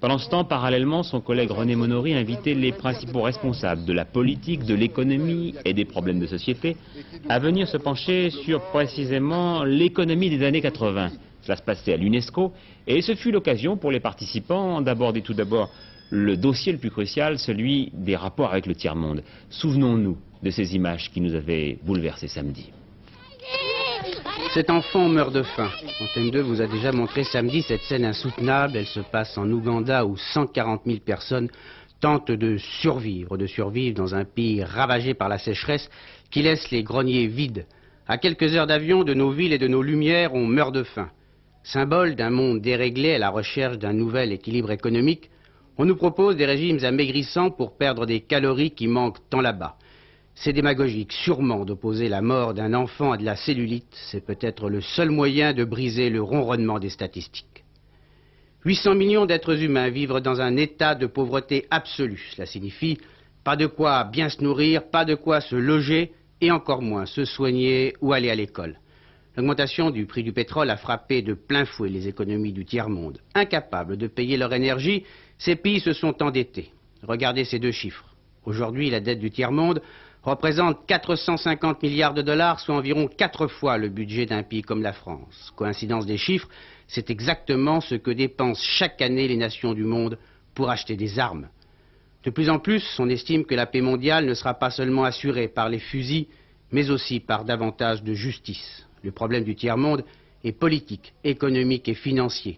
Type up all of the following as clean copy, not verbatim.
Pendant ce temps, parallèlement, son collègue René Monory invitait les principaux responsables de la politique, de l'économie et des problèmes de société à venir se pencher sur précisément l'économie des années 80. Cela se passait à l'UNESCO et ce fut l'occasion pour les participants d'aborder tout d'abord le dossier le plus crucial, celui des rapports avec le tiers-monde. Souvenons-nous de ces images qui nous avaient bouleversés samedi. Cet enfant meurt de faim. Antenne 2 vous a déjà montré samedi cette scène insoutenable. Elle se passe en Ouganda où 140 000 personnes tentent de survivre dans un pays ravagé par la sécheresse qui laisse les greniers vides. À quelques heures d'avion de nos villes et de nos lumières, on meurt de faim. Symbole d'un monde déréglé à la recherche d'un nouvel équilibre économique, on nous propose des régimes amaigrissants pour perdre des calories qui manquent tant là-bas. C'est démagogique, sûrement, d'opposer la mort d'un enfant à de la cellulite. C'est peut-être le seul moyen de briser le ronronnement des statistiques. 800 millions d'êtres humains vivent dans un état de pauvreté absolue. Cela signifie pas de quoi bien se nourrir, pas de quoi se loger et encore moins se soigner ou aller à l'école. L'augmentation du prix du pétrole a frappé de plein fouet les économies du tiers-monde. Incapables de payer leur énergie, ces pays se sont endettés. Regardez ces deux chiffres. Aujourd'hui, la dette du tiers-monde représente 450 milliards de dollars, soit environ 4 fois le budget d'un pays comme la France. Coïncidence des chiffres, c'est exactement ce que dépensent chaque année les nations du monde pour acheter des armes. De plus en plus, on estime que la paix mondiale ne sera pas seulement assurée par les fusils, mais aussi par davantage de justice. Le problème du tiers-monde est politique, économique et financier.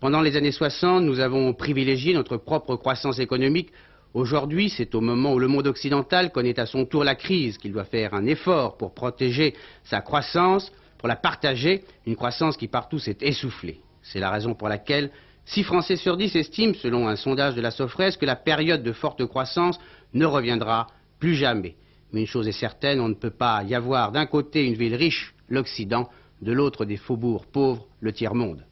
Pendant les années 60, nous avons privilégié notre propre croissance économique. Aujourd'hui, c'est au moment où le monde occidental connaît à son tour la crise qu'il doit faire un effort pour protéger sa croissance, pour la partager, une croissance qui partout s'est essoufflée. C'est la raison pour laquelle 6 Français sur 10 estiment, selon un sondage de la Sofres, que la période de forte croissance ne reviendra plus jamais. Mais une chose est certaine, on ne peut pas y avoir d'un côté une ville riche, l'Occident, de l'autre des faubourgs pauvres, le tiers-monde.